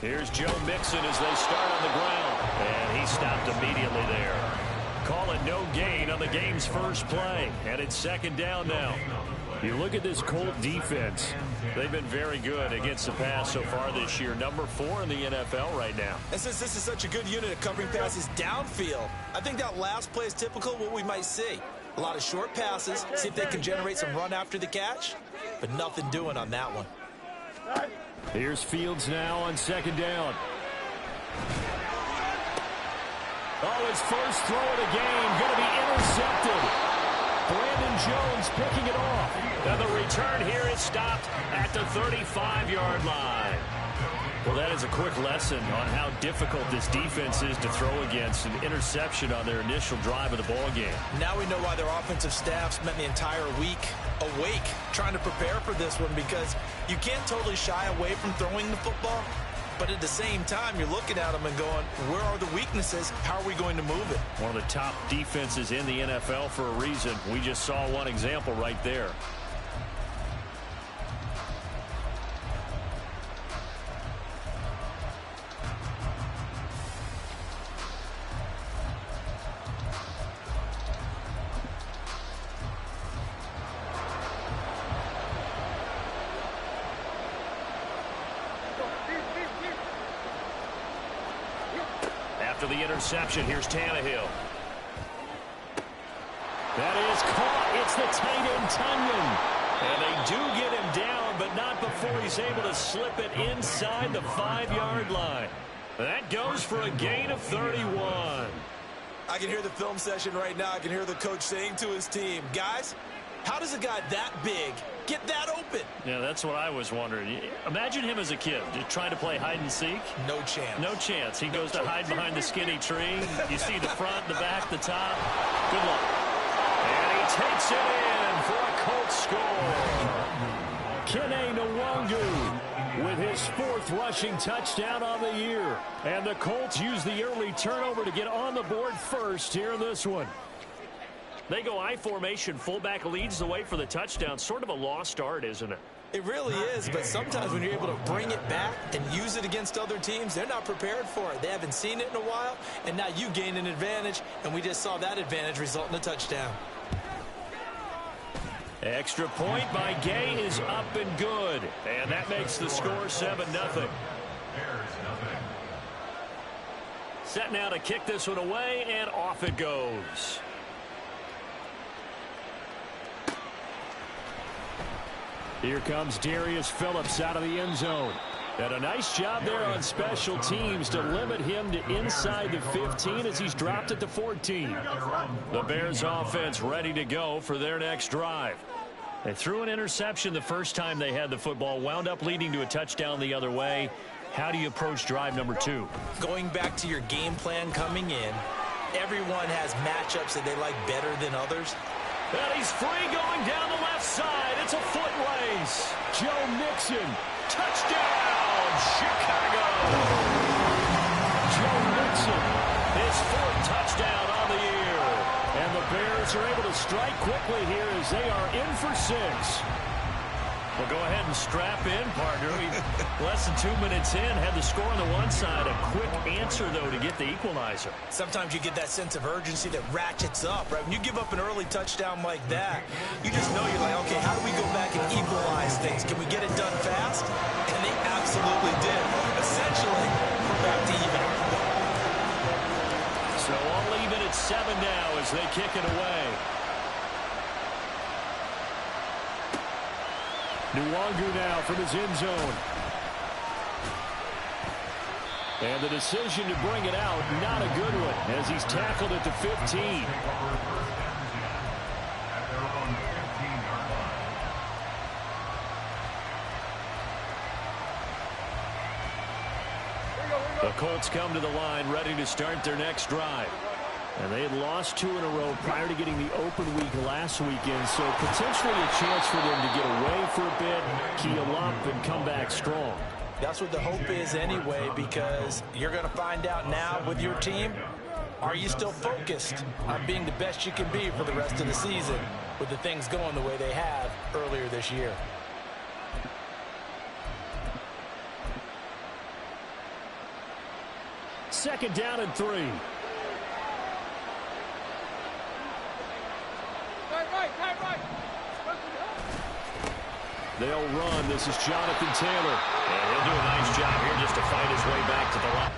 Here's Joe Mixon as they start on the ground. And he stopped immediately there. Call it no gain on the game's first play. And it's second down now. You look at this Colt defense. They've been very good against the pass so far this year. Number 4 in the NFL right now. And since this is such a good unit at covering passes downfield, I think that last play is typical of what we might see. A lot of short passes, see if they can generate some run after the catch, but nothing doing on that one. Here's Fields now on second down. Oh, his first throw of the game going to be intercepted. Brandon Jones picking it off. And the return here is stopped at the 35-yard line. Well, that is a quick lesson on how difficult this defense is to throw against. An interception on their initial drive of the ball game. Now we know why their offensive staff spent the entire week awake trying to prepare for this one, because you can't totally shy away from throwing the football. But at the same time, you're looking at them and going, where are the weaknesses? How are we going to move it? One of the top defenses in the NFL for a reason. We just saw one example right there. After the interception, here's Tannehill. That is caught. It's the tight end, Tunyon. And they do get him down, but not before he's able to slip it inside the 5-yard line. That goes for a gain of 31. I can hear the film session right now. I can hear the coach saying to his team, guys, how does a guy that big get that open? Yeah, that's what I was wondering. Imagine him as a kid trying to play hide and seek. No chance. No chance. He goes to hide behind the skinny tree. You see the front, the back, the top. Good luck. And he takes it in for a Colts score. Kene Nwangu with his 4th rushing touchdown on the year. And the Colts use the early turnover to get on the board first here in this one. They go I formation. Fullback leads the way for the touchdown. Sort of a lost art, isn't it? It really is, but sometimes when you're able to bring it back and use it against other teams, they're not prepared for it. They haven't seen it in a while, and now you gain an advantage, and we just saw that advantage result in a touchdown. Extra point by Gay is up and good, and that makes the score 7-0. Set now to kick this one away, and off it goes. Here comes Darius Phillips out of the end zone. And a nice job there on special teams to limit him to inside the 15 as he's dropped it to 14. The Bears offense ready to go for their next drive. They threw an interception the first time they had the football, wound up leading to a touchdown the other way. How do you approach drive number 2? Going back to your game plan coming in, everyone has matchups that they like better than others. And he's free going down the left side. It's a foot race. Joe Mixon, touchdown, Chicago. Joe Mixon, his 4th touchdown on the year. And the Bears are able to strike quickly here as they are in for 6. Well, go ahead and strap in, partner. Less than 2 minutes in, had the score on the one side. A quick answer, though, to get the equalizer. Sometimes you get that sense of urgency that ratchets up, right? When you give up an early touchdown like that, you just know you're like, okay, how do we go back and equalize things? Can we get it done fast? And they absolutely did. Essentially, we're back to even. So all even at 7 now as they kick it away. Nwangu now from his end zone. And the decision to bring it out, not a good one, as he's tackled at the 15. The Colts come to the line ready to start their next drive. And they had lost 2 in a row prior to getting the open week last weekend, so potentially a chance for them to get away for a bit, keel up, and come back strong. That's what the hope is anyway, because you're going to find out now with your team, are you still focused on being the best you can be for the rest of the season with the things going the way they have earlier this year? second down and 3. They'll run. This is Jonathan Taylor. And he'll do a nice job here just to fight his way back to the line.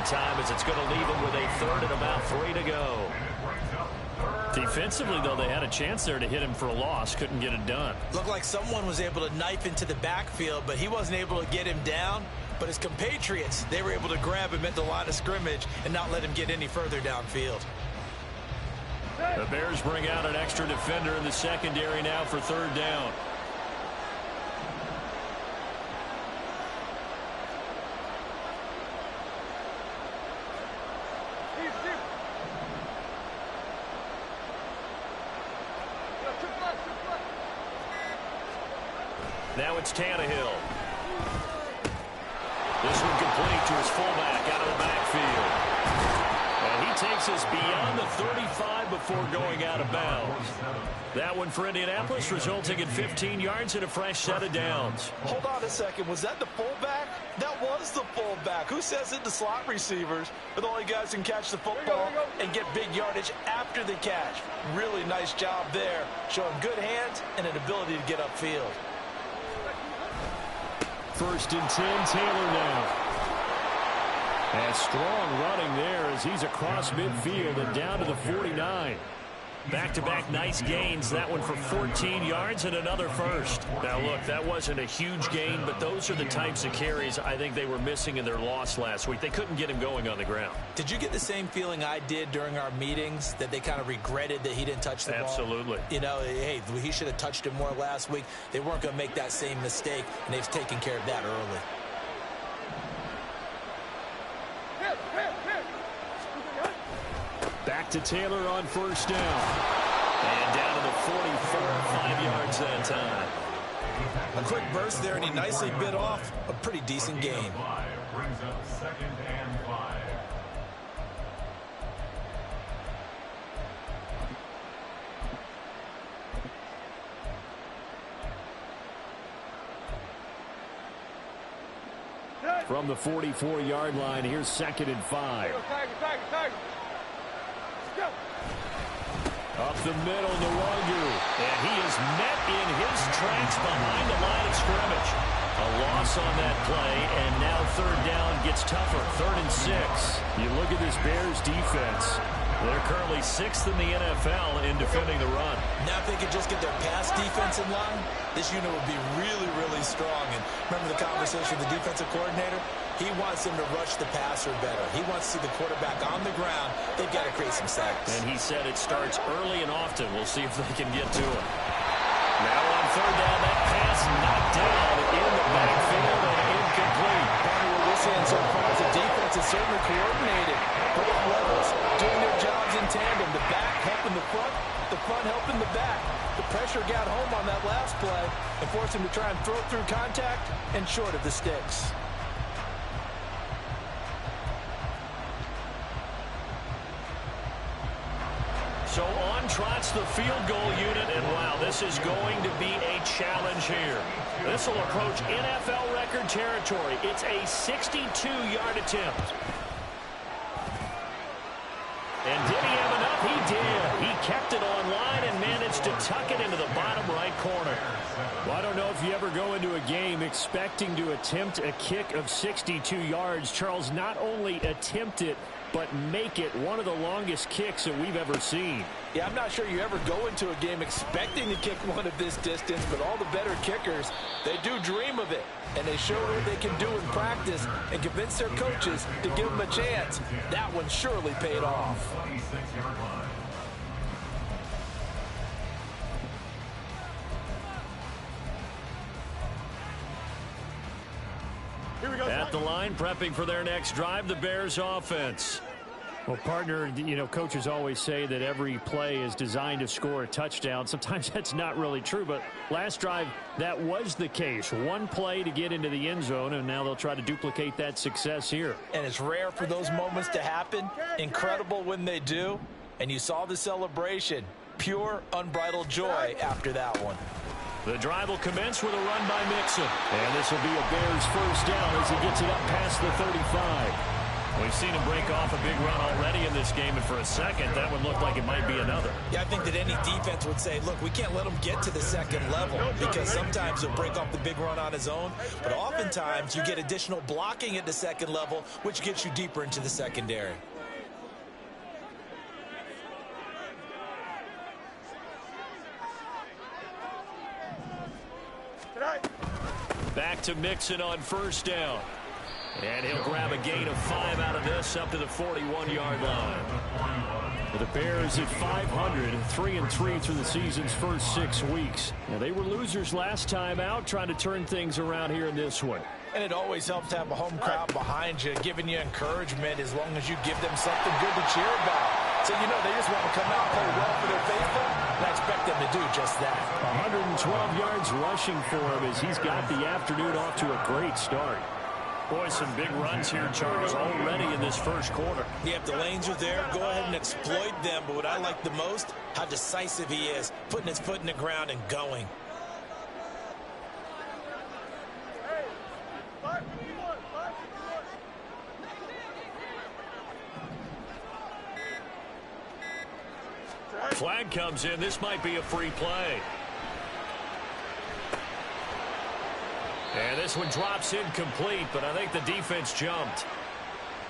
Time as it's going to leave them with a third and about 3 to go. Defensively, though, they had a chance there to hit him for a loss. Couldn't get it done. Looked like someone was able to knife into the backfield, but he wasn't able to get him down. But his compatriots, they were able to grab him at the line of scrimmage and not let him get any further downfield. The Bears bring out an extra defender in the secondary now for third down. Now it's Tannehill. This one complete to his fullback out of the backfield. And he takes us beyond the 35 before going out of bounds. That one for Indianapolis, resulting in 15 yards and a fresh set of downs. Hold on a second. Was that the fullback? That was the fullback. Who says it? The slot receivers are the only guys who can catch the football and get big yardage after the catch. Really nice job there, showing good hands and an ability to get upfield. First and 10, Taylor now. And strong running there as he's across midfield and down to the 49. Back-to-back nice gains. That one for 14 yards and another first. Now, look, that wasn't a huge gain, but those are the types of carries I think they were missing in their loss last week. They couldn't get him going on the ground. Did you get the same feeling I did during our meetings, that they kind of regretted that he didn't touch the ball? Absolutely. You know, hey, he should have touched it more last week. They weren't going to make that same mistake, and they've taken care of that early. Back to Taylor on first down. And down to the 44, 5 yards that time. A quick burst there, and he nicely bit off a pretty decent gain. Brings up 2nd and 5. From the 44-yard line, here's 2nd and 5. Up the middle, Nwangu. And he is met in his tracks behind the line of scrimmage. A loss on that play, and now third down gets tougher. 3rd and 6. You look at this Bears defense. They're currently 6th in the NFL in defending the run. Now if they could just get their pass defense in line, this unit would be really, really strong. And remember the conversation with the defensive coordinator? He wants them to rush the passer better. He wants to see the quarterback on the ground. They've got to create some sacks. And he said it starts early and often. We'll see if they can get to him. Now on third down, that pass knocked down in the backfield and incomplete. Part of what we're seeing so far is the defense is certainly coordinated. Both levels doing their jobs in tandem. The back helping the front helping the back. The pressure got home on that last play and forced him to try and throw through contact and short of the sticks. So on trots the field goal unit, and wow, this is going to be a challenge here. This will approach NFL record territory. It's a 62-yard attempt. And did he have enough? He did. He kept it online and managed to tuck it into the bottom right corner. Well, I don't know if you ever go into a game expecting to attempt a kick of 62 yards. Charles, not only attempt it, but make it one of the longest kicks that we've ever seen. Yeah, I'm not sure you ever go into a game expecting to kick one of this distance, but all the better kickers, they do dream of it. And they show what they can do in practice and convince their coaches to give them a chance. That one surely paid off. 26-yard line. At the line, prepping for their next drive, the Bears offense. Well, partner, coaches always say that every play is designed to score a touchdown. Sometimes that's not really true, but last drive, that was the case. One play to get into the end zone, and now they'll try to duplicate that success here. And it's rare for those moments to happen. Incredible when they do. And you saw the celebration. Pure, unbridled joy after that one. The drive will commence with a run by Mixon. And this will be a Bears first down as he gets it up past the 35. We've seen him break off a big run already in this game, and for a second, that one looked like it might be another. Yeah, I think that any defense would say, look, we can't let him get to the second level because sometimes he'll break off the big run on his own, but oftentimes you get additional blocking at the second level, which gets you deeper into the secondary. Back to Mixon on first down. And he'll grab a gain of 5 out of this up to the 41-yard line. For the Bears at 500, 3-3 through the season's first 6 weeks. Now, they were losers last time out, trying to turn things around here in this one. And it always helps to have a home crowd behind you, giving you encouragement as long as you give them something good to cheer about. So, they just want to come out and play well for their faithful, and I expect them to do just that. 112 yards rushing for him as he's got the afternoon off to a great start. Boy, some big runs here, Charles, already in this first quarter. Yeah, if the lanes are there, go ahead and exploit them. But what I like the most, how decisive he is, putting his foot in the ground and going. Flag comes in. This might be a free play. And this one drops incomplete, but I think the defense jumped.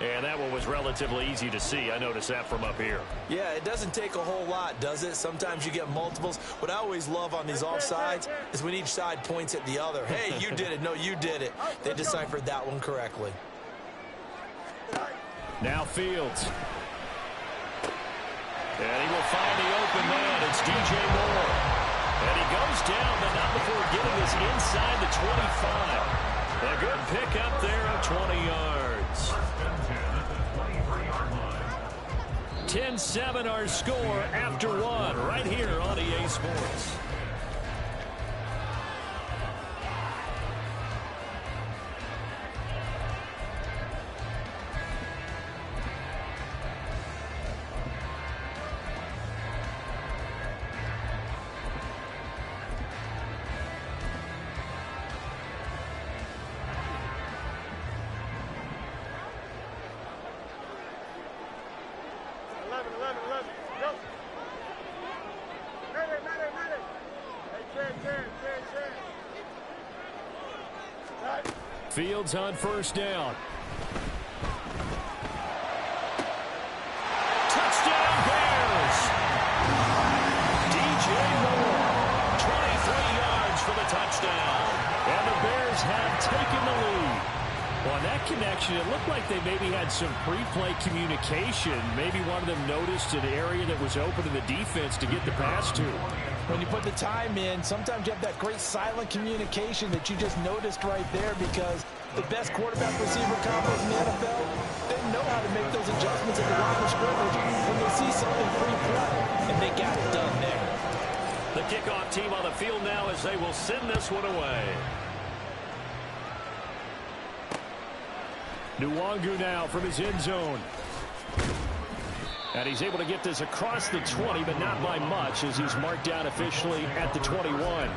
And that one was relatively easy to see. I noticed that from up here. Yeah, it doesn't take a whole lot, does it? Sometimes you get multiples. What I always love on these offsides is when each side points at the other. Hey, you did it. No, you did it. They deciphered that one correctly. Now Fields. And he will find the open man. It's DJ Moore. And he goes down, but not before getting this inside the 25. A good pick up there of 20 yards. 10-7 our score after one right here on EA Sports. Fields on first down. Touchdown Bears! DJ Moore, 23 yards for the touchdown. And the Bears have taken the lead. Well, on that connection, it looked like they maybe had some pre-play communication. Maybe one of them noticed an area that was open to the defense to get the pass to. When you put the time in, sometimes you have that great silent communication that you just noticed right there because the best quarterback-receiver combos in the NFL, they know how to make those adjustments at the line of scrimmage when they see something pre-play, and they got it done there. The kickoff team on the field now as they will send this one away. Nwangu now from his end zone. And he's able to get this across the 20, but not by much as he's marked down officially at the 21.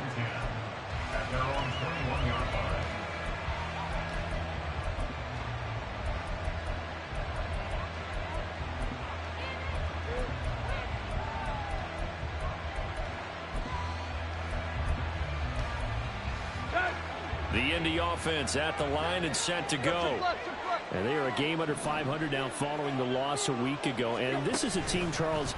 The Indy offense at the line and set to go. And they are a game under 500 now following the loss a week ago. And this is a team, Charles,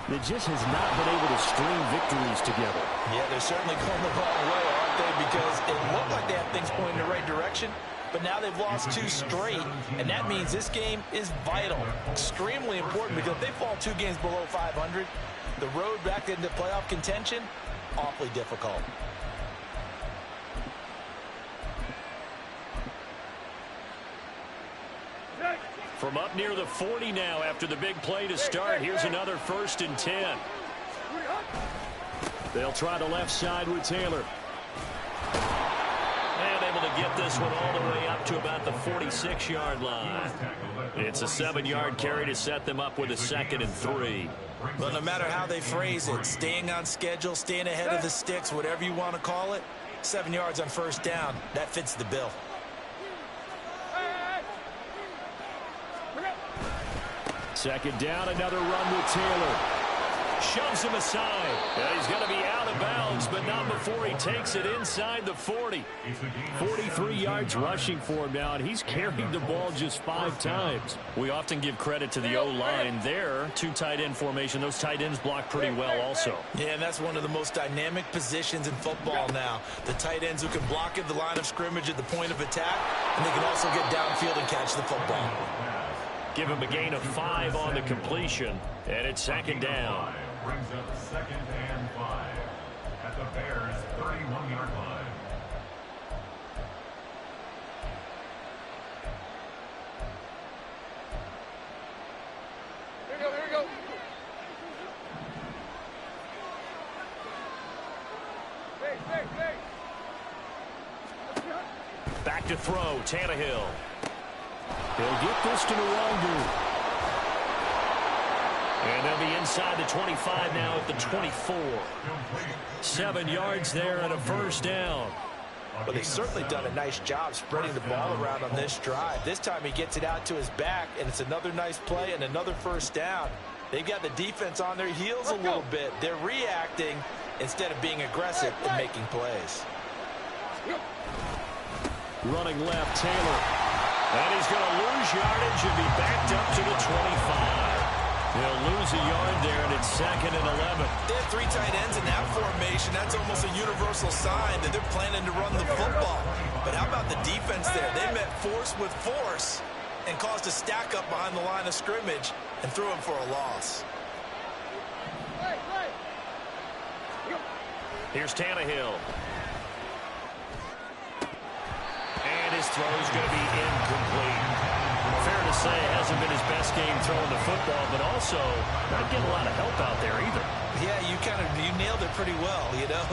that just has not been able to string victories together. Yeah, they're certainly going the wrong way, aren't they? Because it looked like they had things pointing in the right direction, but now they've lost 2 straight, and that means this game is vital, extremely important, because if they fall 2 games below 500, the road back into playoff contention, awfully difficult. From up near the 40 now after the big play to start. Here's another 1st and 10. They'll try the left side with Taylor. And able to get this one all the way up to about the 46-yard line. It's a 7-yard carry to set them up with a 2nd and 3. Well, no matter how they phrase it, staying on schedule, staying ahead of the sticks, whatever you want to call it, 7 yards on 1st down, that fits the bill. 2nd down, another run with Taylor. Shoves him aside. And he's going to be out of bounds, but not before he takes it inside the 40. 43 yards rushing for him now, and he's carried the ball just 5 times. We often give credit to the O-line there. 2 tight end formation. Those tight ends block pretty well also. Yeah, and that's one of the most dynamic positions in football now. The tight ends who can block at the line of scrimmage at the point of attack, and they can also get downfield and catch the football. Give him a gain of 5 on the completion, and it's 2nd down. Brings up 2nd and 5 at the Bears' 31-yard line. Here we go. Hey. Back to throw, Tannehill. He'll get this to Nwangu. And they'll be inside the 25 now at the 24. 7 yards there and a 1st down. But they've certainly done a nice job spreading the ball around on this drive. This time he gets it out to his back, and it's another nice play and another 1st down. They've got the defense on their heels a little bit. They're reacting instead of being aggressive and making plays. Running left, Taylor. And he's going to lose yardage and be backed up to the 25. He'll lose a yard there, and it's 2nd and 11. They have 3 tight ends in that formation. That's almost a universal sign that they're planning to run the football. But how about the defense there? They met force with force and caused a stack up behind the line of scrimmage and threw him for a loss. Here's Tannehill. And his throw is going to be incomplete. Fair to say it hasn't been his best game throwing the football, but also not getting a lot of help out there either. Yeah, you nailed it pretty well, you know.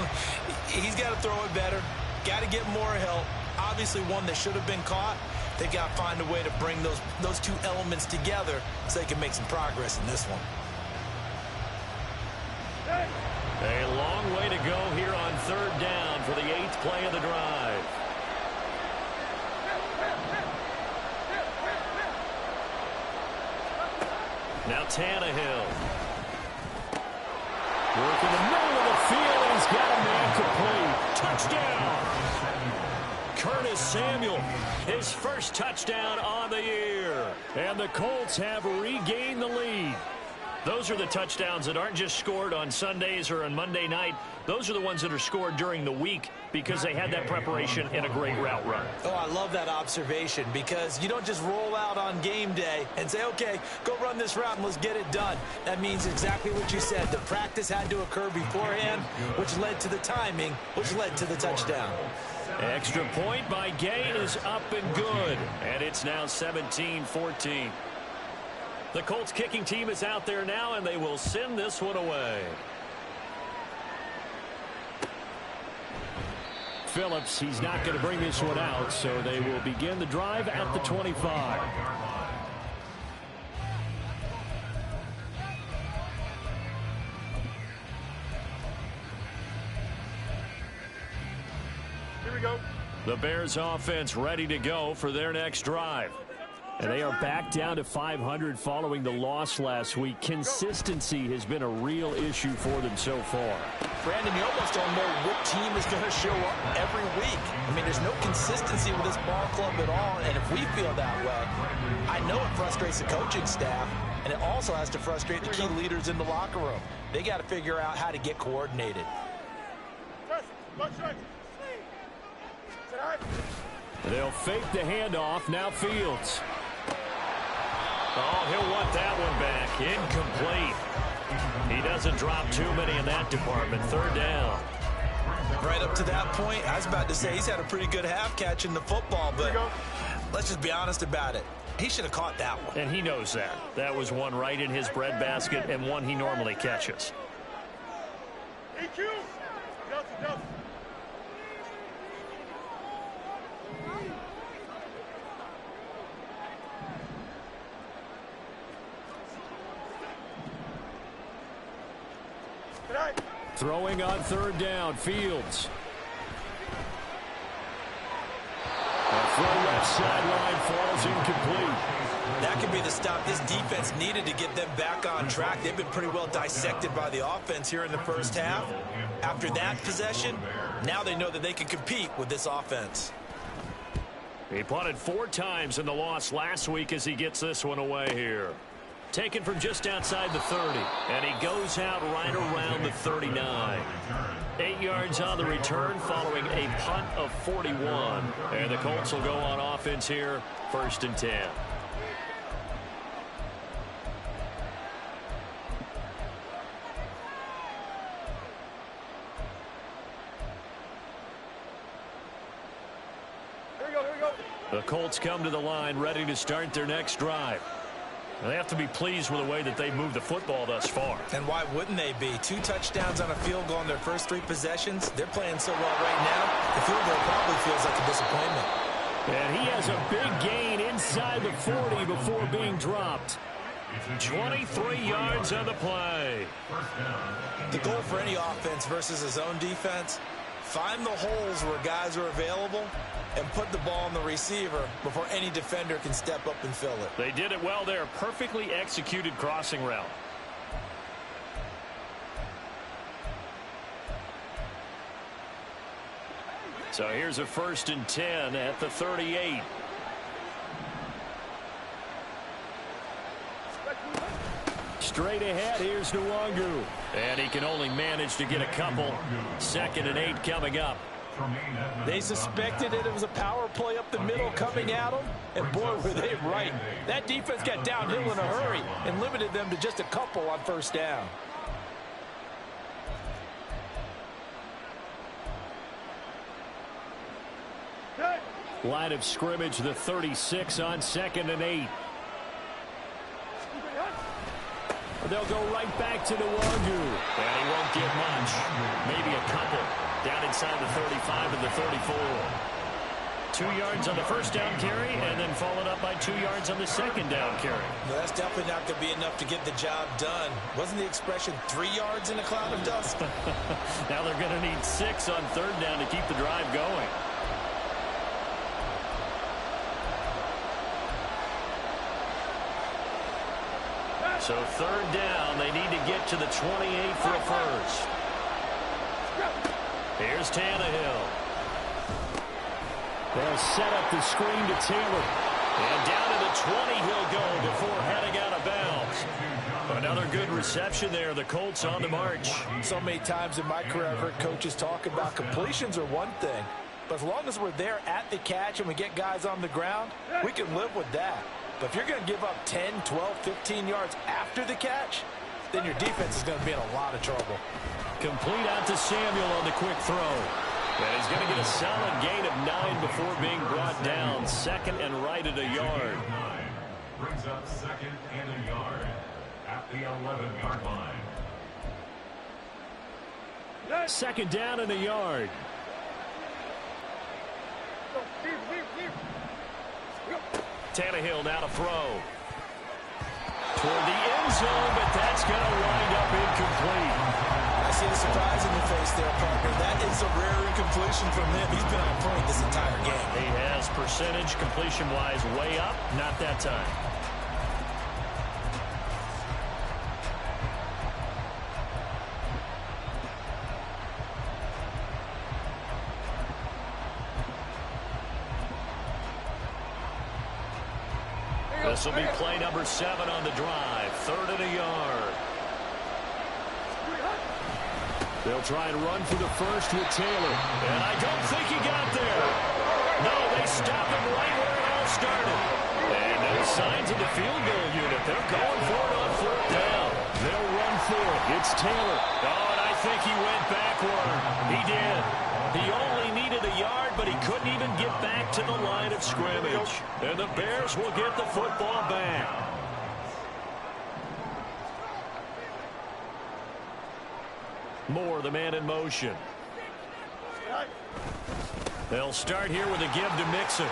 He's got to throw it better, got to get more help. Obviously one that should have been caught. They've got to find a way to bring those 2 elements together so they can make some progress in this one. A long way to go here on 3rd down for the 8th play of the drive. Now Tannehill. Working the middle of the field, and he's got a man complete. Touchdown! Curtis Samuel, his first touchdown on the year. And the Colts have regained the lead. Those are the touchdowns that aren't just scored on Sundays or on Monday night. Those are the ones that are scored during the week because they had that preparation in a great route run. Oh, I love that observation because you don't just roll out on game day and say, okay, go run this route and let's get it done. That means exactly what you said. The practice had to occur beforehand, which led to the timing, which led to the touchdown. Extra point by Gay is up and good. And it's now 17-14. The Colts kicking team is out there now, and they will send this one away. Phillips, he's not going to bring this one out, so they will begin the drive at the 25. Here we go. The Bears offense ready to go for their next drive. And they are back down to 500 following the loss last week. Consistency has been a real issue for them so far. Brandon, you almost don't know what team is going to show up every week. I mean, there's no consistency with this ball club at all, and if we feel that way, I know it frustrates the coaching staff, and it also has to frustrate the key leaders in the locker room. They got to figure out how to get coordinated. They'll fake the handoff. Now Fields. Oh, he'll want that one back. Incomplete. He doesn't drop too many in that department. Third down. Right up to that point, I was about to say he's had a pretty good half catching the football, but let's just be honest about it. He should have caught that one. And he knows that. That was one right in his breadbasket and one he normally catches. EQ! Delta. Throwing on third down, Fields. A throw left sideline falls incomplete. That could be the stop this defense needed to get them back on track. They've been pretty well dissected by the offense here in the first half. After that possession, now they know that they can compete with this offense. He punted 4 times in the loss last week as he gets this one away here. Taken from just outside the 30, and he goes out right around the 39. 8 yards on the return following a punt of 41. And the Colts will go on offense here, 1st and 10. Here we go. The Colts come to the line ready to start their next drive. They have to be pleased with the way that they've moved the football thus far. And why wouldn't they be? 2 touchdowns on a field goal in their first 3 possessions. They're playing so well right now, the field goal probably feels like a disappointment. And he has a big gain inside the 40 before being dropped. 23 yards on the play. The goal for any offense versus his own defense, find the holes where guys are available and put the ball on the receiver before any defender can step up and fill it. They did it well there. Perfectly executed crossing route. So here's a 1st and 10 at the 38. Straight ahead, here's Nwangu. And he can only manage to get a couple. 2nd and 8 coming up. They suspected it was a power play up the middle coming at them, and boy, were they right. That defense got downhill in a hurry and limited them to just a couple on 1st down. Line of scrimmage, the 36 on 2nd and 8. They'll go right back to Nwangu. And he won't get much. Maybe a couple. Down inside the 35 and the 34. 2 yards on the 1st down carry, and then followed up by 2 yards on the 2nd down carry. No, that's definitely not going to be enough to get the job done. Wasn't the expression 3 yards in a cloud of dust? Now they're going to need 6 on 3rd down to keep the drive going. So 3rd down, they need to get to the 28 for a first. Here's Tannehill. They'll set up the screen to Taylor. And down to the 20 he'll go before heading out of bounds. Another good reception there. The Colts on the march. So many times in my career I've heard coaches talk about completions are one thing. But as long as we're there at the catch and we get guys on the ground, we can live with that. But if you're going to give up 10, 12, 15 yards after the catch, then your defense is going to be in a lot of trouble. Complete out to Samuel on the quick throw. And he's going to get a solid gain of 9 before being brought down. 2nd and right at a yard. Brings up 2nd and a yard at the 11-yard line. 2nd down and a yard. Tannehill now to throw. Toward the end zone, but that's going to wind up incomplete. I see the surprise in your face there, partner. That is a rare incompletion from him. He's been on point this entire game. He has percentage completion-wise way up. Not that time. This will be play number 7 on the drive. 3rd and a yard. They'll try and run for the first with Taylor. And I don't think he got there. No, they stop him right where it all started. And no signs of the field goal unit. They're going for it on 4th down. They'll run for it. It's Taylor. Oh, and I think he went backward. He did. He only needed a yard, but he couldn't even get back to the line of scrimmage. And the Bears will get the football back. Moore, the man in motion. They'll start here with a give to Mixon.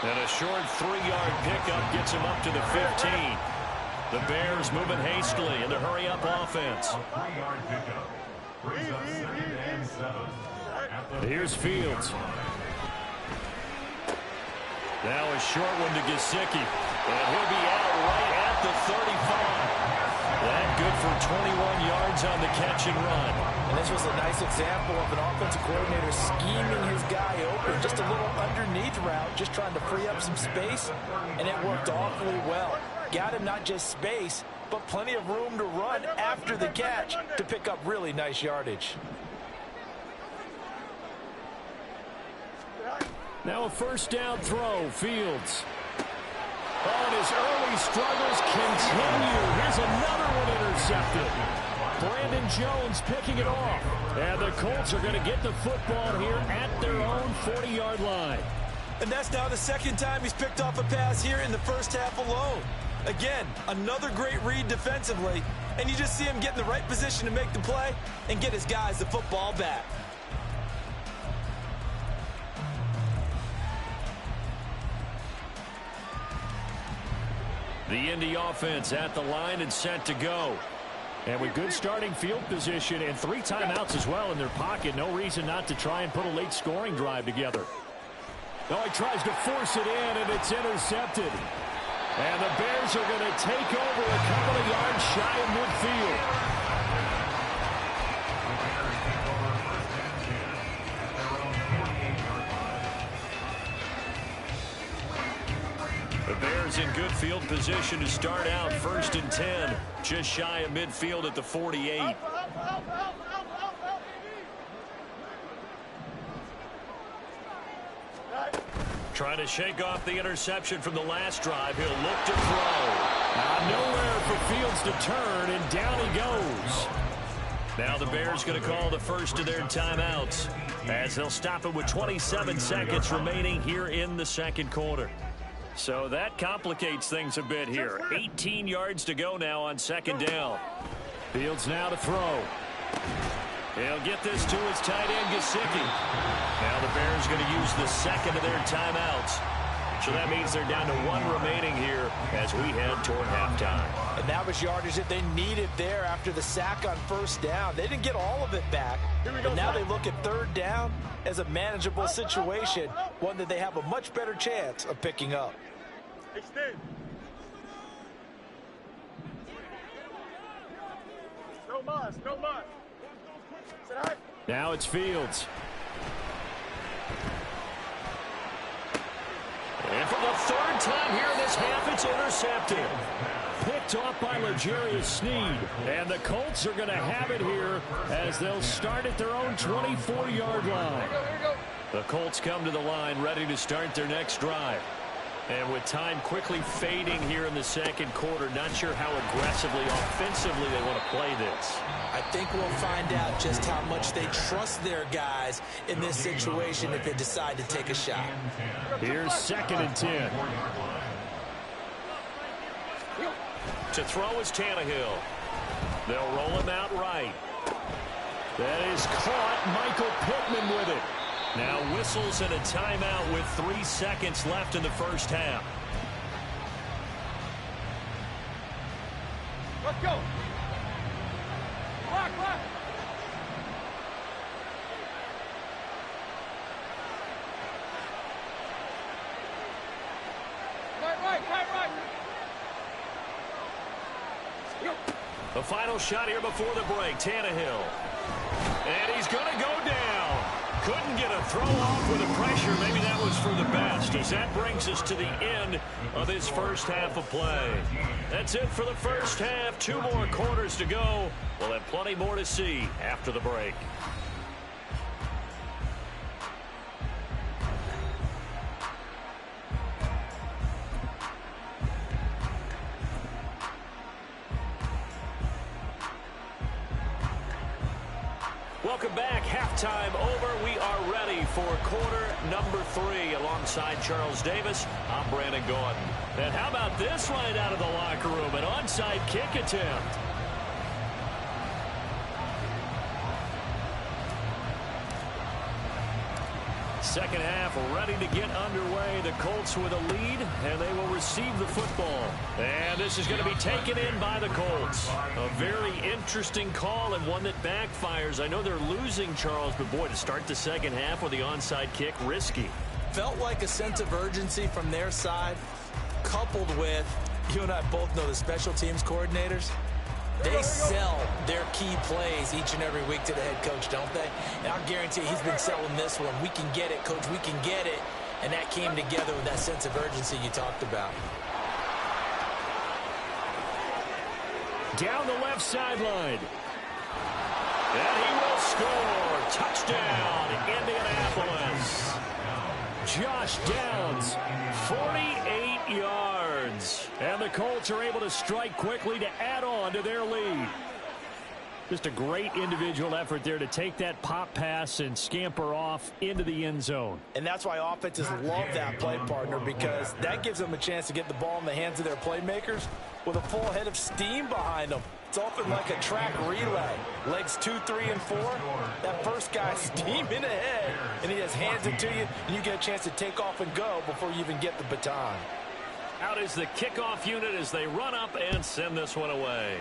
And a short 3-yard pickup gets him up to the 15. The Bears moving hastily in the hurry-up offense. A 3-yard pickup brings up 2nd and 7. Here's Fields. Now a short one to Gesicki. And he'll be out right at the 35. That good for 21 yards on the catch and run. And this was a nice example of an offensive coordinator scheming his guy open. Just a little underneath route, just trying to free up some space, and it worked awfully well. Got him not just space, but plenty of room to run after the catch to pick up really nice yardage. Now a 1st down throw, Fields. Oh, and his early struggles continue. Here's another one intercepted. Brandon Jones picking it off. And the Colts are going to get the football here at their own 40-yard line. And that's now the 2nd time he's picked off a pass here in the first half alone. Again, another great read defensively. And you just see him get in the right position to make the play and get his guys the football back. The Indy offense at the line and set to go. And with good starting field position and 3 timeouts as well in their pocket, no reason not to try and put a late scoring drive together. Oh, he tries to force it in, and it's intercepted. And the Bears are going to take over a couple of yards shy of midfield. The Bears in good field position to start out 1st and 10, just shy of midfield at the 48. Trying to shake off the interception from the last drive. He'll look to throw. Nowhere for Fields to turn, and down he goes. Now the Bears going to call the first of their timeouts as they'll stop it with 27 seconds remaining here in the 2nd quarter. So that complicates things a bit here. 18 yards to go now on 2nd down. Fields now to throw. He'll get this to his tight end, Gesicki. Now the Bears going to use the 2nd of their timeouts. So that means they're down to 1 remaining here as we head toward halftime. And that was yardage that they needed there after the sack on 1st down. They didn't get all of it back, but now they look at 3rd down as a manageable situation, one that they have a much better chance of picking up. Extend. No mas, no mas. Now it's Fields. And for the 3rd time here in this half, it's intercepted. Picked off by L'Jarius Sneed. And the Colts are going to have it here as they'll start at their own 24-yard line. The Colts come to the line ready to start their next drive. And with time quickly fading here in the 2nd quarter, not sure how aggressively, offensively they want to play this. I think we'll find out just how much they trust their guys in this situation if they decide to take a shot. Here's 2nd and 10. To throw is Tannehill. They'll roll him out right. That is caught. Michael Pittman with it. Now whistles and a timeout with 3 seconds left in the first half. Let's go. Block, block. Right. The final shot here before the break. Tannehill. And he's going to go down. Couldn't get a throw off with the pressure. Maybe that was for the best, as that brings us to the end of his first half of play. That's it for the first half. 2 more quarters to go. We'll have plenty more to see after the break. Welcome back. Halftime over. We are ready for quarter number 3. Alongside Charles Davis, I'm Brandon Gaudin. And how about this right out of the locker room? An onside kick attempt. Second half ready to get underway. The Colts with a lead, and they will receive the football. And this is going to be taken in by the Colts. A very interesting call and one that backfires. I know they're losing, Charles, but boy, to start the second half with the onside kick, risky. Felt like a sense of urgency from their side, coupled with, you and I both know the special teams coordinators. They sell their key plays each and every week to the head coach, don't they? And I guarantee he's been selling this one. We can get it, coach, we can get it. And that came together with that sense of urgency you talked about. Down the left sideline. And he will score. Touchdown, Indianapolis. Josh Downs, 48 yards. And the Colts are able to strike quickly to add on to their lead. Just a great individual effort there to take that pop pass and scamper off into the end zone. And that's why offenses love that play, partner, because that gives them a chance to get the ball in the hands of their playmakers with a full head of steam behind them. It's often like a track relay. Legs 2, 3, and 4. That first guy steaming ahead, and he just hands it to you, and you get a chance to take off and go before you even get the baton. Out is the kickoff unit as they run up and send this one away.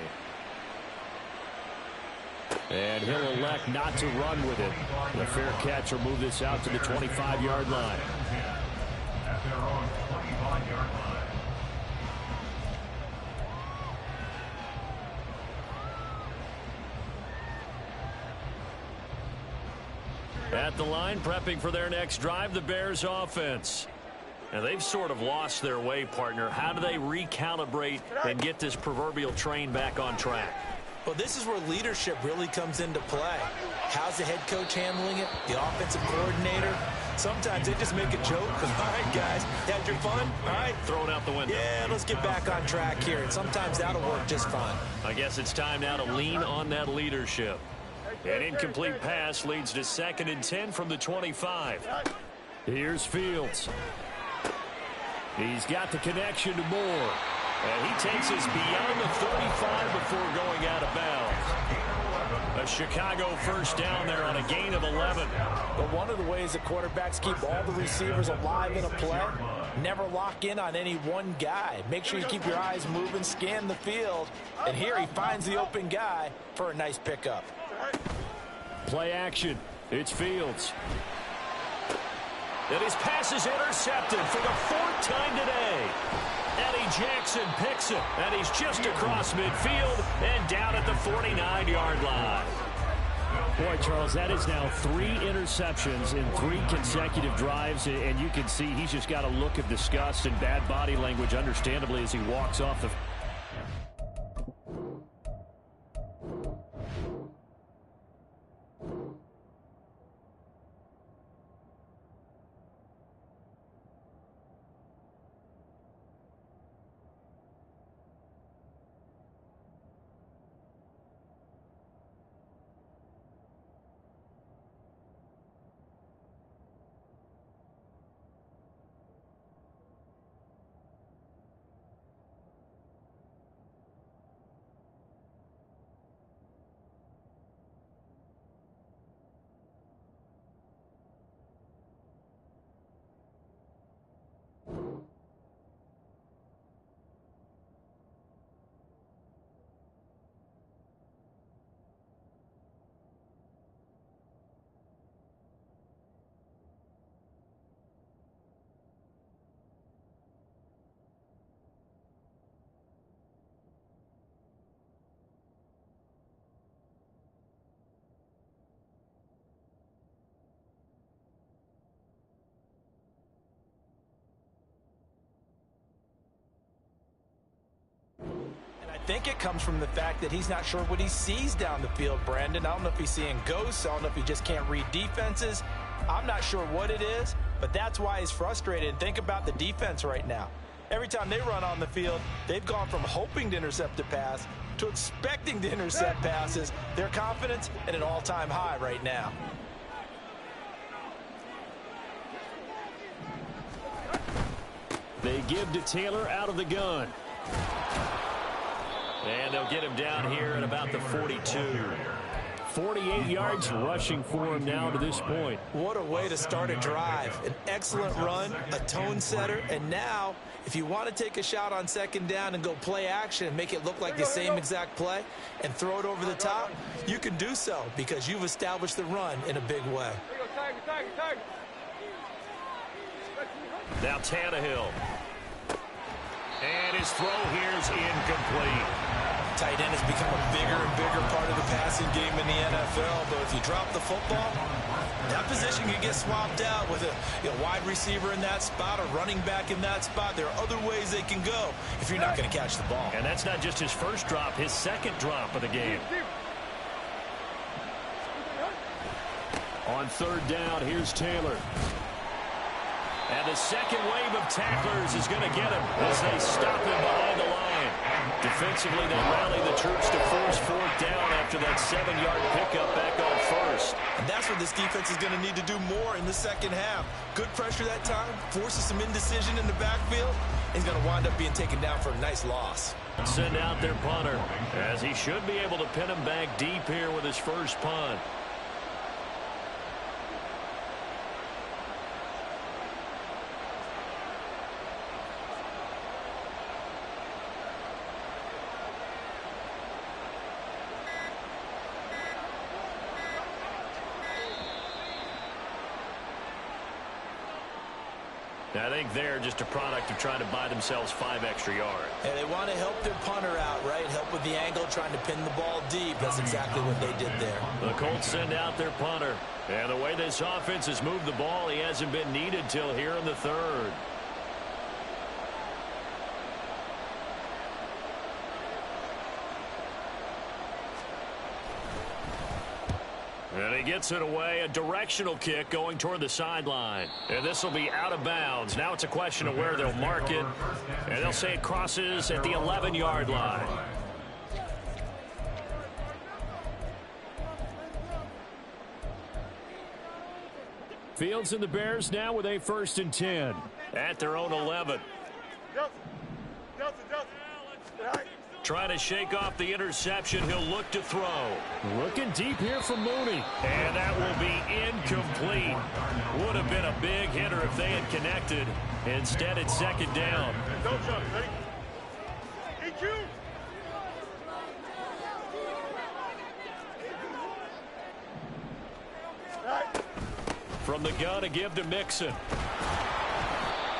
And he'll elect not to run with it. The fair catch will move this out to the 25-yard line. At their own 25-yard line. At the line, prepping for their next drive, the Bears offense. And they've sort of lost their way, partner. How do they recalibrate and get this proverbial train back on track? Well, this is where leadership really comes into play. How's the head coach handling it? The offensive coordinator? Sometimes they just make a joke. All right, guys, had your fun? All right. Throw it out the window. Yeah, let's get back on track here. And sometimes that'll work just fine. I guess it's time now to lean on that leadership. An incomplete pass leads to 2nd and 10 from the 25. Here's Fields. He's got the connection to Moore. And he takes us beyond the 35 before going out of bounds. A Chicago first down there on a gain of 11. But one of the ways that quarterbacks keep all the receivers alive in a play, never lock in on any one guy. Make sure you keep your eyes moving, scan the field. And here he finds the open guy for a nice pickup. Play action. It's Fields. And his pass is intercepted for the 4th time today. Eddie Jackson picks it, and he's just across midfield and down at the 49-yard line. Boy, Charles, that is now 3 interceptions in 3 consecutive drives, and you can see he's just got a look of disgust and bad body language, understandably, as he walks off the think it comes from the fact that he's not sure what he sees down the field, Brandon. I don't know if he's seeing ghosts. I don't know if he just can't read defenses. I'm not sure what it is, but that's why he's frustrated. And think about the defense right now. Every time they run on the field, they've gone from hoping to intercept a pass to expecting to intercept passes. Their confidence at an all-time high right now. They give to Taylor out of the gun. And they'll get him down here at about the 42. 48 yards rushing for him now to this point. What a way to start a drive. An excellent run, a tone setter, and now if you want to take a shot on second down and go play action and make it look like the same exact play and throw it over the top, you can do so because you've established the run in a big way. Now Tannehill. And his throw here is incomplete. Tight end has become a bigger and bigger part of the passing game in the NFL, but if you drop the football, that position can get swapped out with a wide receiver in that spot, a running back in that spot. There are other ways they can go if you're not going to catch the ball. And that's not just his first drop, his second drop of the game. On third down, here's Taylor. And the second wave of tacklers is going to get him as they stop him behind the line. Defensively, they rally the troops to force fourth down after that 7-yard pickup back on first. And that's what this defense is going to need to do more in the second half. Good pressure that time, forces some indecision in the backfield. He's going to wind up being taken down for a nice loss. Send out their punter, as he should be able to pin him back deep here with his first punt. I think they're just a product of trying to buy themselves 5 extra yards. And they want to help their punter out, right? Help with the angle, trying to pin the ball deep. That's exactly what they did there. The Colts send out their punter. And the way this offense has moved the ball, he hasn't been needed till here in the third. And he gets it away, a directional kick going toward the sideline. And this will be out of bounds. Now it's a question of where they'll mark it. And they'll say it crosses at the 11-yard line. Fields and the Bears now with a 1st and 10 at their own 11. Trying to shake off the interception. He'll look to throw. Looking deep here for Mooney. And that will be incomplete. Would have been a big hitter if they had connected. Instead, it's second down. From the gun, to give to Mixon.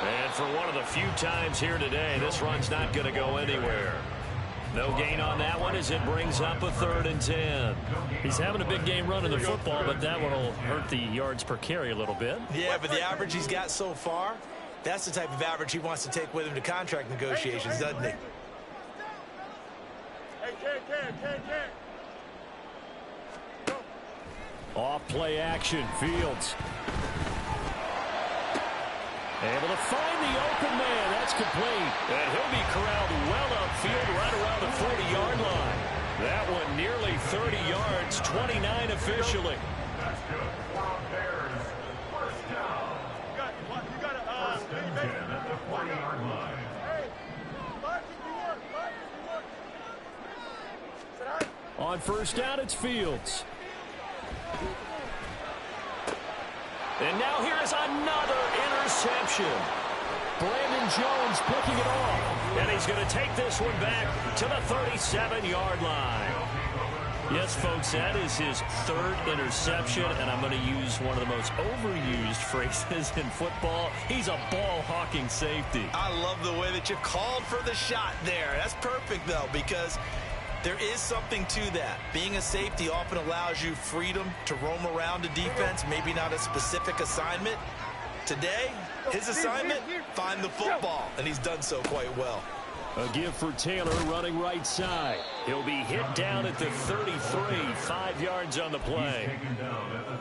And for one of the few times here today, this run's not going to go anywhere. No gain on that one as it brings up a 3rd and 10. He's having a big game running the football, but that one will hurt the yards per carry a little bit. Yeah, but the average he's got so far, that's the type of average he wants to take with him to contract negotiations, doesn't he? Off play action, Fields. Able to find the open man. That's complete. And he'll be corralled well upfield right around the 40-yard line. That one nearly 30 yards, 29 officially. That's good. Bears, first down. You got to First and 10 at the 40-yard line. On first down, it's Fields. And now here is another interception. Brandon Jones picking it off. And he's going to take this one back to the 37-yard line. Yes, folks, that is his 3rd interception, and I'm going to use one of the most overused phrases in football. He's a ball-hawking safety. I love the way that you called for the shot there. That's perfect, though, because there is something to that. Being a safety often allows you freedom to roam around a defense, maybe not a specific assignment. Today, his assignment, find the football, and he's done so quite well. A give for Taylor running right side. He'll be hit down at the 33, 5 yards on the play.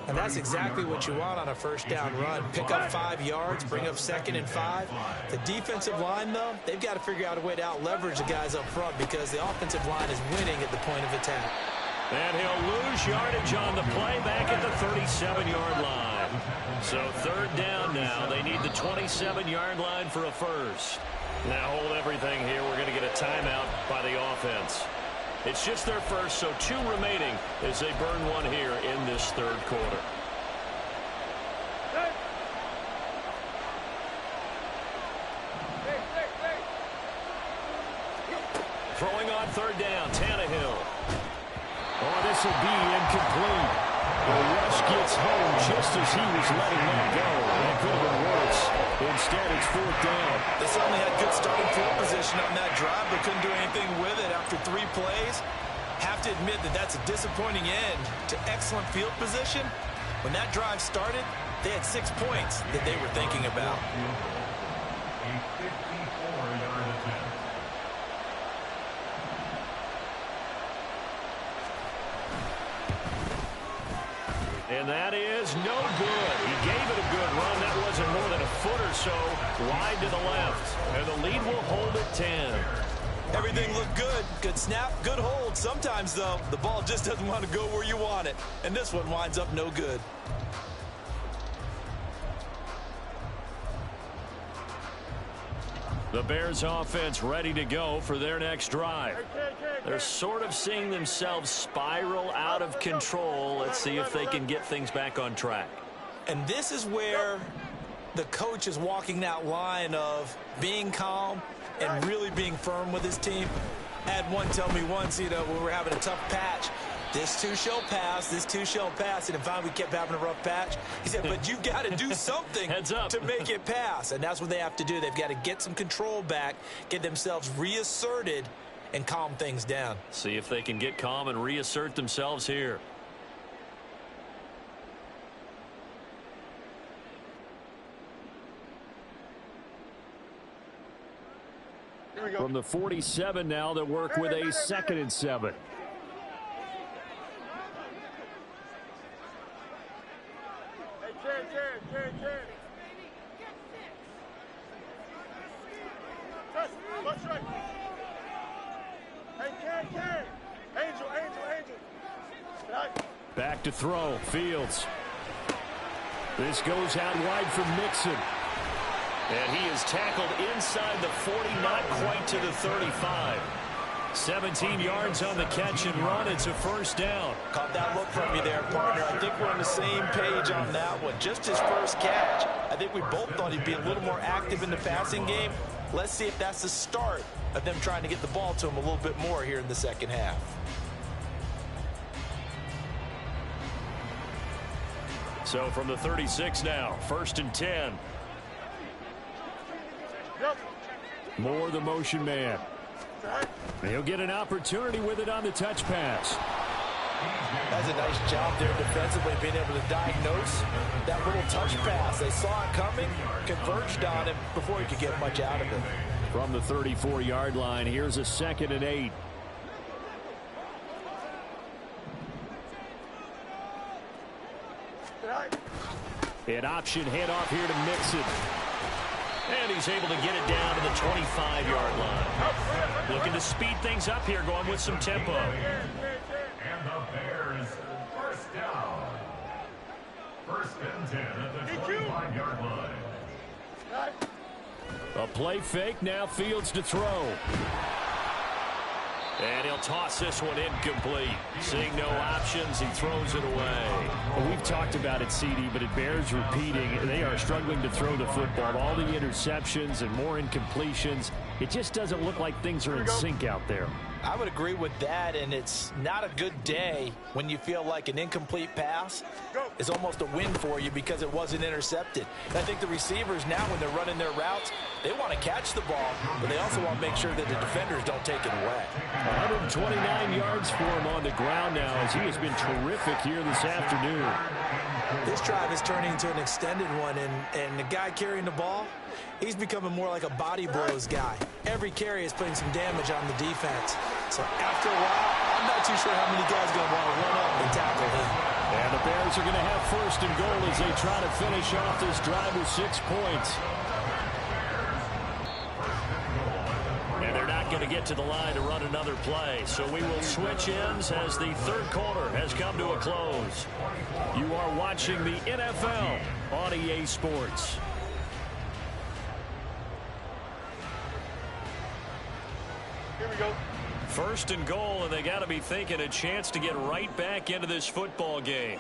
And that's exactly what you want on a first down run. Pick up 5 yards, bring up 2nd and 5. The defensive line, though, they've got to figure out a way to out-leverage the guys up front because the offensive line is winning at the point of attack. And he'll lose yardage on the play back at the 37-yard line. So 3rd down now. They need the 27-yard line for a first. Now hold everything here. We're going to get a timeout by the offense. It's just their first, so 2 remaining as they burn one here in this 3rd quarter. Throwing on 3rd down, Tannehill. Oh, this will be incomplete. The rush gets home just as he was letting that go. That could have been worse. Instead, it's 4th down. They certainly had good starting field position on that drive, but couldn't do anything with it after 3 plays. Have to admit that that's a disappointing end to excellent field position. When that drive started, they had 6 points that they were thinking about. A 54-yard attempt. And that is no good. He gave it a good run. That wasn't more than a foot or so wide to the left. And the lead will hold at 10. Everything looked good. Good snap, good hold. Sometimes, though, the ball just doesn't want to go where you want it. And this one winds up no good. The Bears offense ready to go for their next drive. They're sort of seeing themselves spiral out of control. Let's see if they can get things back on track. And this is where the coach is walking that line of being calm and really being firm with his team. I had one tell me once, when we were having a tough patch, this too shall pass, this too shall pass. And finally we kept having a rough patch. He said, but you've got to do something to make it pass. And that's what they have to do. They've got to get some control back, get themselves reasserted, and calm things down. See if they can get calm and reassert themselves here. From the 47 now, they'll work with a 2nd and 7. Back to throw, Fields. This goes out wide for Mixon. And he is tackled inside the 40, not quite to the 35. 17 yards on the catch and run. It's a 1st down. Caught that look from you there, partner. I think we're on the same page on that one. Just his first catch. I think we both thought he'd be a little more active in the passing game. Let's see if that's the start of them trying to get the ball to him a little bit more here in the 2nd half. So from the 36 now, 1st and 10. Moore, the motion man. He'll get an opportunity with it on the touch pass. That's a nice job there defensively, being able to diagnose that little touch pass. They saw it coming, converged on him before he could get much out of it. From the 34-yard line, here's a 2nd and 8. An option handoff here to Mixon. And he's able to get it down to the 25-yard line. Looking to speed things up here, going with some tempo. And the Bears, 1st down. 1st and 10 at the 25-yard line. A play fake, now Fields to throw. And he'll toss this one incomplete. Seeing no options, he throws it away. Well, we've talked about it, CD, but it bears repeating. They are struggling to throw the football. All the interceptions and more incompletions. It just doesn't look like things are in sync out there. I would agree with that, and it's not a good day when you feel like an incomplete pass is almost a win for you because it wasn't intercepted. And I think the receivers now, when they're running their routes, they want to catch the ball, but they also want to make sure that the defenders don't take it away. 129 yards for him on the ground now as he has been terrific here this afternoon. This drive is turning into an extended one, and the guy carrying the ball, he's becoming more like a body blows guy. Every carry is putting some damage on the defense. So after a while, I'm not too sure how many guys are going to want to run up and tackle him. And the Bears are going to have first and goal as they try to finish off this drive with 6 points. And they're not going to get to the line to run another play. So we will switch ends as the third quarter has come to a close. You are watching the NFL on EA Sports. Here we go. First and goal, and they got to be thinking a chance to get right back into this football game.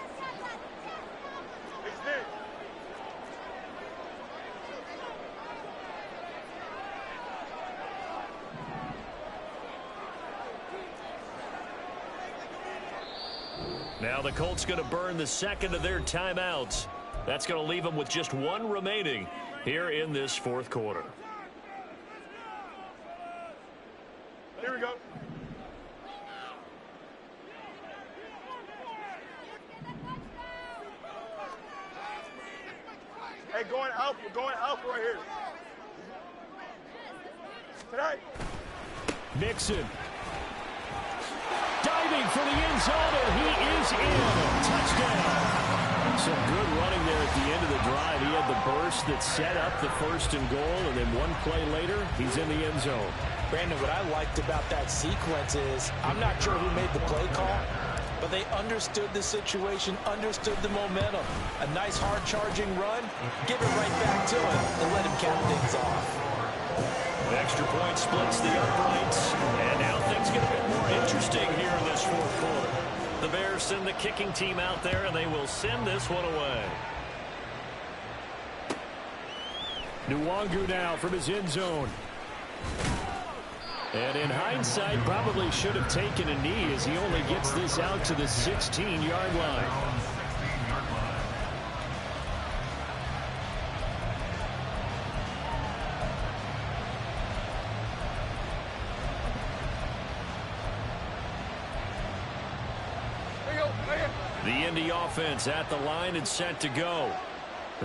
Now the Colts going to burn the second of their timeouts. That's going to leave them with just one remaining here in this fourth quarter. Here we go. Hey, going out. We're going out right here. Tonight. Mixon. Diving for the end zone, and he is in. Touchdown. Some good running there at the end of the drive. He had the burst that set up the first and goal, and then one play later, he's in the end zone. Brandon, what I liked about that sequence is I'm not sure who made the play call, but they understood the situation, understood the momentum. A nice hard charging run, give it right back to him, and let him cap things off. The extra point splits the uprights, and now things get a bit more interesting here in this fourth quarter. The Bears send the kicking team out there, and they will send this one away. Nwangu now from his end zone. And in hindsight, probably should have taken a knee as he only gets this out to the 16-yard line. The Indy offense at the line and set to go.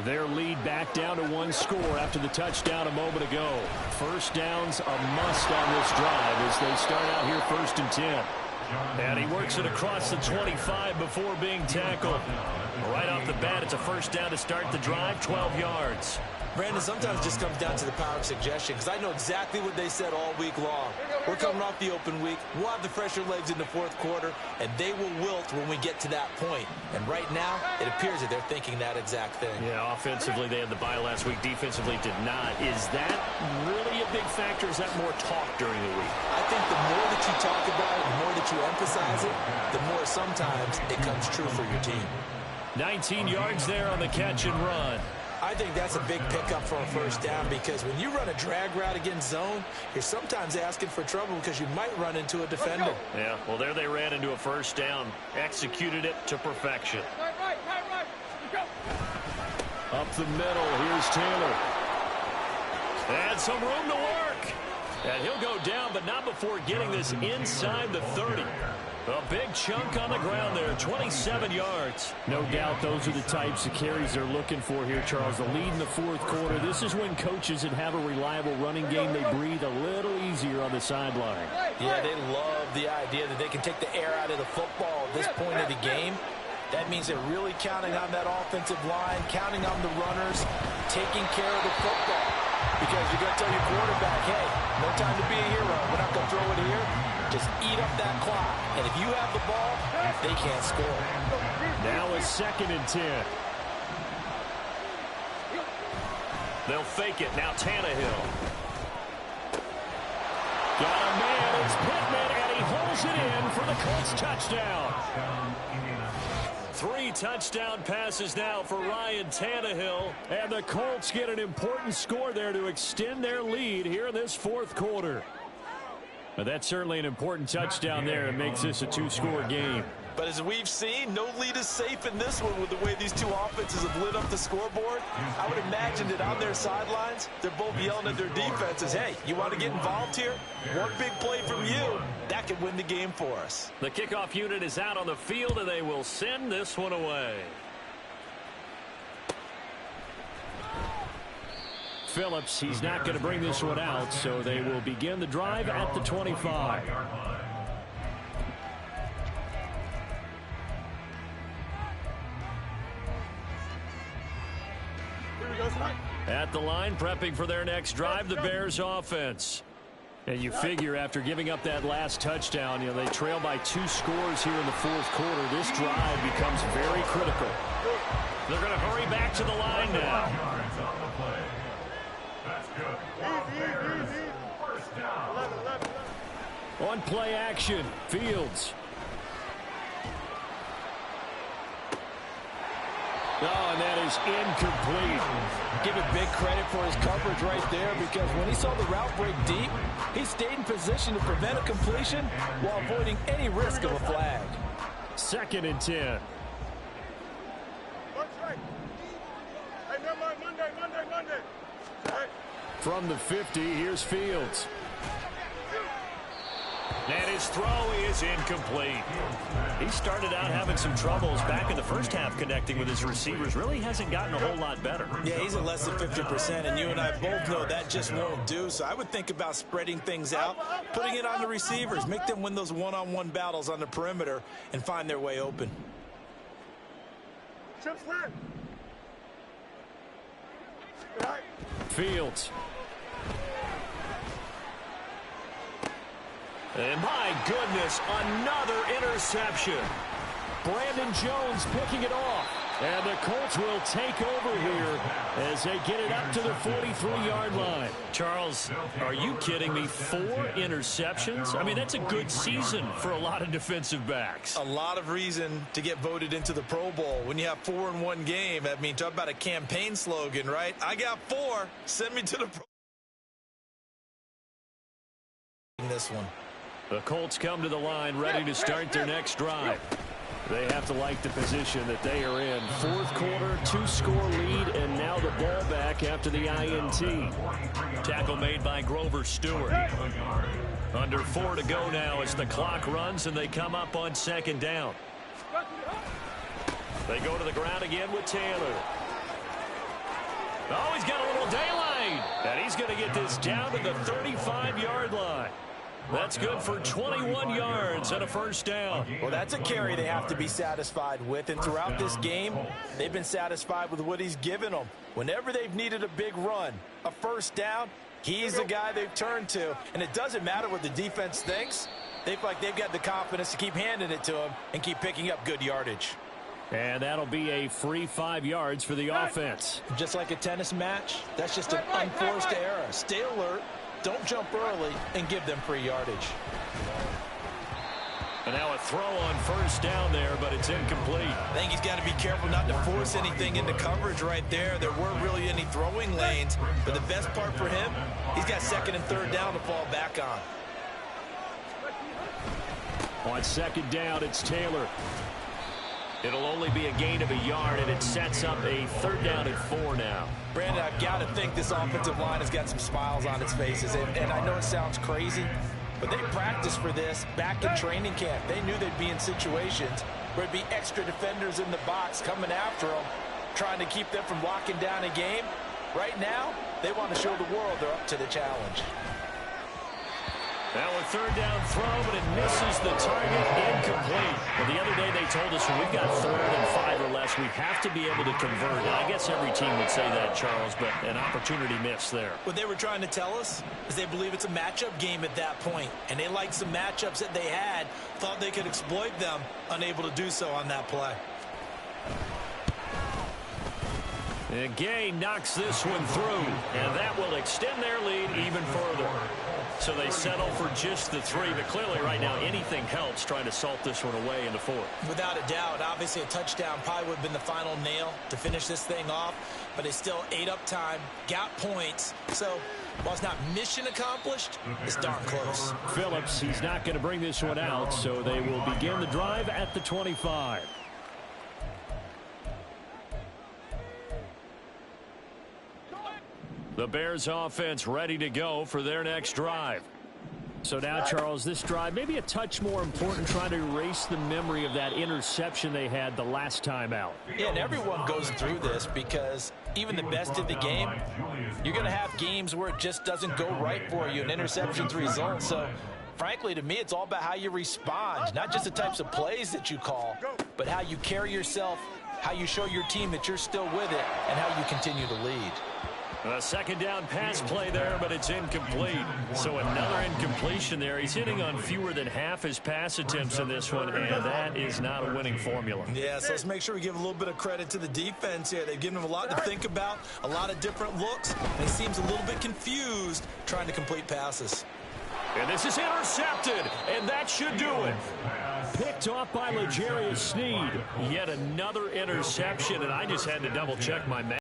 Their lead back down to 1 score after the touchdown a moment ago. First down's a must on this drive as they start out here 1st and 10. And he works it across the 25 before being tackled. Right off the bat, it's a first down to start the drive, 12 yards. Brandon, sometimes it just comes down to the power of suggestion, because I know exactly what they said all week long. We're coming off the open week. We'll have the fresher legs in the fourth quarter, and they will wilt when we get to that point. And right now, it appears that they're thinking that exact thing. Yeah, offensively, they had the bye last week. Defensively, did not. Is that really a big factor? Is that more talk during the week? I think the more that you talk about it, the more that you emphasize it, the more sometimes it comes true for your team. 19 yards there on the catch and run. I think that's a big pickup for a first down, because when you run a drag route against zone, you're sometimes asking for trouble because you might run into a defender. Yeah, well, there they ran into a first down. Executed it to perfection. Right. Go. Up the middle, here's Taylor. And some room to work. And he'll go down, but not before getting this inside the 30. A big chunk on the ground there, 27 yards. No doubt those are the types of carries they're looking for here, Charles. The lead in the fourth quarter. This is when coaches that have a reliable running game, they breathe a little easier on the sideline. Yeah, they love the idea that they can take the air out of the football at this point of the game. That means they're really counting on that offensive line, counting on the runners, taking care of the football. Because you're going to tell your quarterback, hey, no time to be a hero. We're not going to throw it here. Just eat up that clock. And if you have the ball, they can't score. Now a 2nd and 10. They'll fake it. Now Tannehill. Got a man. It's Pittman, and he holds it in for the Colts touchdown. 3 touchdown passes now for Ryan Tannehill. And the Colts get an important score there to extend their lead here in this fourth quarter. But that's certainly an important touchdown there. It makes this a 2-score game. But as we've seen, no lead is safe in this one with the way these two offenses have lit up the scoreboard. I would imagine that on their sidelines, they're both yelling at their defenses, hey, you want to get involved here? One big play from you, that could win the game for us. The kickoff unit is out on the field, and they will send this one away. Phillips, he's not going to bring this one out, so they will begin the drive at the 25. Here we go, son. At the line, prepping for their next drive, the Bears offense. And you figure after giving up that last touchdown, they trail by 2 scores here in the fourth quarter. This drive becomes very critical. They're going to hurry back to the line now. Easy. First down. 11. On play action, Fields. Oh, and that is incomplete. Give it big credit for his coverage right there, because when he saw the route break deep, he stayed in position to prevent a completion while avoiding any risk of a flag. 2nd and 10. Watch right. Hey, never mind. Monday. Right. From the 50, here's Fields. And his throw is incomplete. He started out having some troubles back in the first half connecting with his receivers. Really hasn't gotten a whole lot better. Yeah, he's at less than 50%, and you and I both know that just won't do. So I would think about spreading things out, putting it on the receivers, make them win those one-on-one battles on the perimeter, and find their way open. Chips left. Right. Fields. And my goodness, another interception. Brandon Jones picking it off. And the Colts will take over here as they get it up to the 43-yard line. Charles, are you kidding me? 4 interceptions? I mean, that's a good season for a lot of defensive backs. A lot of reason to get voted into the Pro Bowl. When you have 4 in one game, I mean, talk about a campaign slogan, right? I got 4. Send me to the Pro Bowl. This one. The Colts come to the line ready to start their next drive. They have to like the position that they are in. Fourth quarter, 2-score lead, and now the ball back after the INT. Tackle made by Grover Stewart. Under 4 to go now as the clock runs, and they come up on 2nd down. They go to the ground again with Taylor. Oh, he's got a little daylight. And he's going to get this down to the 35-yard line. That's good for 21 yards and a first down. Well, that's a carry they have to be satisfied with. And throughout this game, they've been satisfied with what he's given them. Whenever they've needed a big run, a first down, he's the guy they've turned to. And it doesn't matter what the defense thinks. They feel like they've got the confidence to keep handing it to him and keep picking up good yardage. And that'll be a free 5 yards for the offense. Just like a tennis match, that's just an unforced error. Stay alert. Don't jump early and give them free yardage. And now a throw on first down there, but it's incomplete. I think he's got to be careful not to force anything into coverage right there. There weren't really any throwing lanes, but the best part for him, he's got 2nd and 3rd down to fall back on. On 2nd down, it's Taylor. It'll only be a gain of a yard, and it sets up a 3rd down and 4 now. Brandon, I've got to think this offensive line has got some smiles on its faces. And I know it sounds crazy, but they practiced for this back in training camp. They knew they'd be in situations where there'd be extra defenders in the box coming after them, trying to keep them from locking down a game. Right now, they want to show the world they're up to the challenge. Now a 3rd down throw, but it misses the target, incomplete. Well, the other day they told us when we've got 3rd and 5 or less, we have to be able to convert. And I guess every team would say that, Charles, but an opportunity missed there. What they were trying to tell us is they believe it's a matchup game at that point, and they liked some matchups that they had, thought they could exploit them, unable to do so on that play. And Gay knocks this one through, and that will extend their lead even further. So they settle for just the 3, but clearly right now anything helps trying to salt this one away in the 4th. Without a doubt, obviously a touchdown probably would have been the final nail to finish this thing off, but they still ate up time, got points. So while it's not mission accomplished, it's darn close. Phillips, he's not going to bring this one out, so they will begin the drive at the 25. The Bears offense ready to go for their next drive. So now, Charles, this drive maybe a touch more important, trying to erase the memory of that interception they had the last time out. Yeah, and everyone goes through this because even the best of the game, you're going to have games where it just doesn't go right for you, and interceptions result. So, frankly, to me, it's all about how you respond, not just the types of plays that you call, but how you carry yourself, how you show your team that you're still with it, and how you continue to lead. A second down pass play there, but it's incomplete. So another incompletion there. He's hitting on fewer than half his pass attempts in this one, and that is not a winning formula. Yeah, so let's make sure we give a little bit of credit to the defense here. They've given him a lot to think about, a lot of different looks, and he seems a little bit confused trying to complete passes. And this is intercepted, and that should do it. Picked off by L'Jarius Sneed. Yet another interception, and I just had to double-check my math.